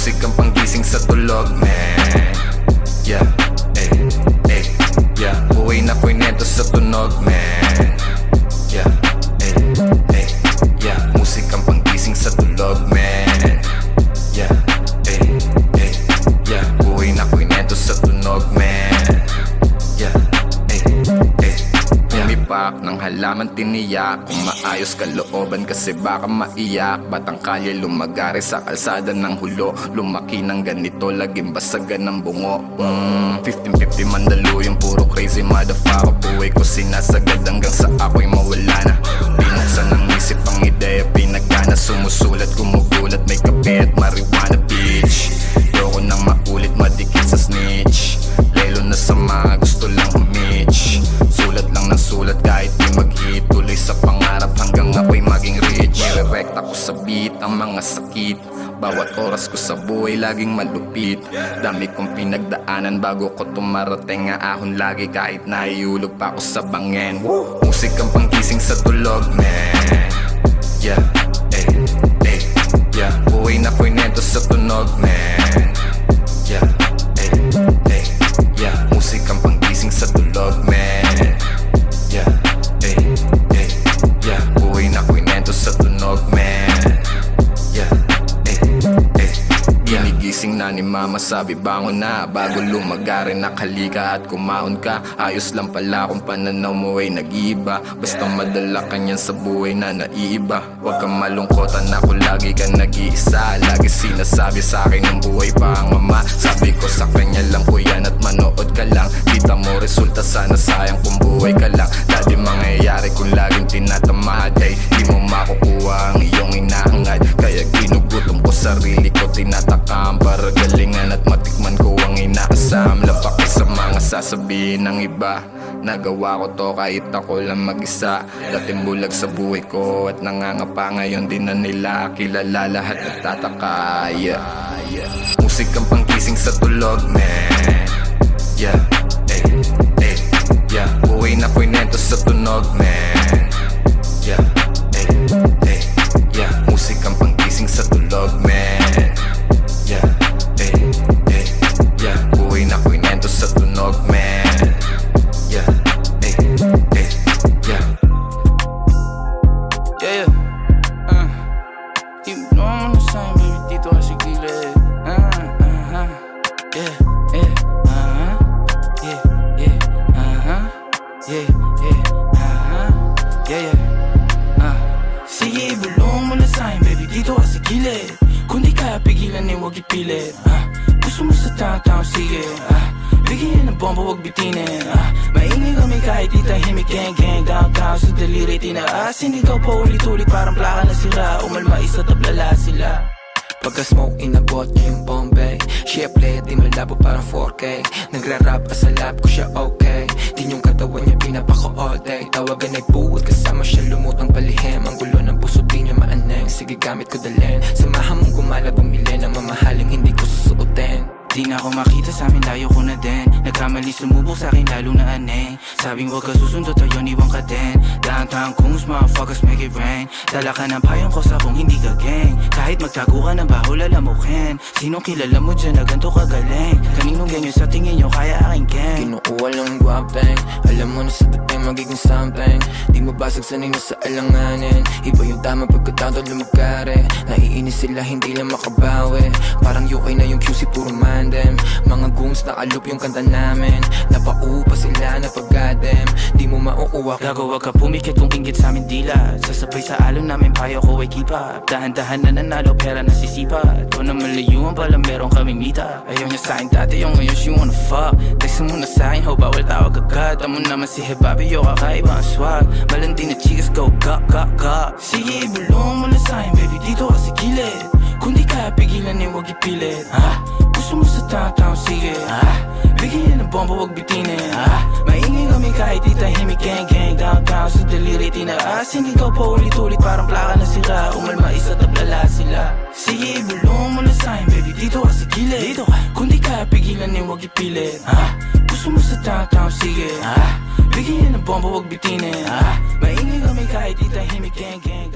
Musikang panggising sa tulog, man. Yeah, yeah. Buhay na kwento sa tunog, man. Yeah, yeah. Musikang panggising sa tulog, man. Yeah, yeah. Buhay na kwento sa tunog, man. Yeah, Pumipak ng halaman tiniyak, kung maayos kalooban kasi baka maiyak. Batang kalye lumagari sa kalsada ng hulo, lumaki ng ganito laging basagan ng bungo. 15-50 Mandaluyong puro crazy motherfucker. Buhay ko sinasagad hanggang sa ako'y mawala na. Binuksan ng isip ang ideya, pinagana. Sumusulat, gumugulat, may kape at marijuana, bitch. Yoko nang maulit, madikit sa snitch. Lelo na sa mga gusto lang humich. Sulat lang ng sulat kahit di mag-hit. Tuloy sa pangarap hanggang ako'y maging rich. Nirerekta ko sa beat ang mga sakit. Bawat oras ko sa buhay laging malupit. Dami kong pinagdaanan bago ko tumarating. Ahon lagi kahit nahihulog pa ako sa bangin. Musikang panggising sa tulog, man. Yeah, yeah. Buhay na kwento sa tunog, man. Yeah, yeah. Musikang panggising sa tulog, man. Yeah, yeah. Buhay na kwento sa tunog, man. Yeah, ginigising na ni mama, sabi bangon na. Bago lumagari nakalika at kumahon ka. Ayos lang pala kung pananaw mo ay nag-iiba. Basta madala ka niyan sa buhay na naiiba. Huwag kang malungkotan, ako lagi ka nag-iisa. Lagi sinasabi sa akin ng buhay pa ang mama. Sabi ko sa kanya lang po yan at manood ka lang. Kita mo resulta, sana sayang kung buhay ka lang. Dati mangyayari kung laging tinatamad, ay di mo makukuha ang iyong inahangad. Kaya ginugutom ko sarili ko, tinatakam para galingan at matikman ko ang inaasam. Lapaki sa mga sasabihin ng iba. Nagawa ko to kahit ako lang mag-isa. Dating bulag sa buhay ko at nangangapa, ngayon din na nila kilala. Lahat nagtataka, yeah. Musikang panggising sa tulog, man. Yeah, yeah. Buhay na kwento sa tunog, man. Yeah, yeah. Musikang panggising sa tulog, man. Yeah, yeah. Buhay na kwento sa tunog, man. Yeah, yeah. Yeah, you know I'm on the same, baby, dito ka sa gilid. Yeah, sige, ibulong mo na sa'kin, baby, dito ka sa gilid. Kung di kaya pigilan eh, huwag ipilit. Gusto mo sa taong-taong, sige. Bigyan ng bomba, huwag bitinin. Maingay kami kahit di tahimik, gang-gang. Downtown sa daliri, tinaas. Hindi ka pa ulit-ulit, parang plaka na sira. Umalma, isa tablala sila. Pagka-smoke, inabot niya yung Bombay. Siyempre, di malabo parang 4K. Nagra-rap sa lab ko siya, okay. Din yung katawan niya, pinapako all day. Tawagan ay buwag, kasama siya lumutang palihim. Ang gulo ng puso, di niya maaneng. Sige, gamit ko dalhin. Samahan mong gumala, bumili ng mamahaling hindi ko susuotin. Di na ako makita sa amin, layo ko na din. Nagkamali sumubok sa akin, lalo na aneng. Sabing huwag ka susundo, tayo niwang ka din. Downtown Kungs, motherfuckers make it rain. Dala ka ng payong ko sa kung hindi ka gang. Kahit magtago ka ng baho, lalamukin. Sinong kilala mo dyan na ganito kagaling? Kaninong ganyo sa tingin nyo, kaya aking gang. Kinukuha lang yung guwapeng. Alam mo na sa dating magiging something. Di mabasag sanay na sa alanganin. Iba yung tama pagkatawad lumagkari. Naiinis sila, hindi lang makabawi. Parang UK na yung QC, puro man them. Mga goons na alup yung kanta namin. Napaupa sila na pag-goddamn. Di mo mauuwak. Gago, wag ka pumikit kung inggit sa amin dila. Sasabay sa alon namin, payo ko ay keep up. Dahan-dahan na nanalo, pera nasisipat. Kung na malayuan pala meron kaming mita. Ayaw niya sa'kin dati, yung ngayon she wanna fuck. Text mo na sa'kin, ho, bawal tawag agad. Amo naman si Hebabi, yo, kakaiba ang swag. Malandi na chicas, go, ga. Sige, ibulong mo na sa'kin, baby, dito ka sa gilid. Kung di kaya pigilan eh, huwag ipilit. Gusto mo sa taong, sige. Bigyan ng bomba, huwag bitinin. Maingay kami kahit di tahimik, gang-gang. Downtown sa daliri, tinaas. Hindi ka pa ulit-ulit, parang plaka na sira. Umalma, isa tablala sila. Sige, ibulong mo na sa'kin, baby, dito ka sa gilid. Dito ka. Kung di kaya pigilan eh, huwag ipilit. Gusto mo sa taong, sige. Bigyan ng bomba, huwag bitinin. Maingay kami kahit di tahimik, gang-gang.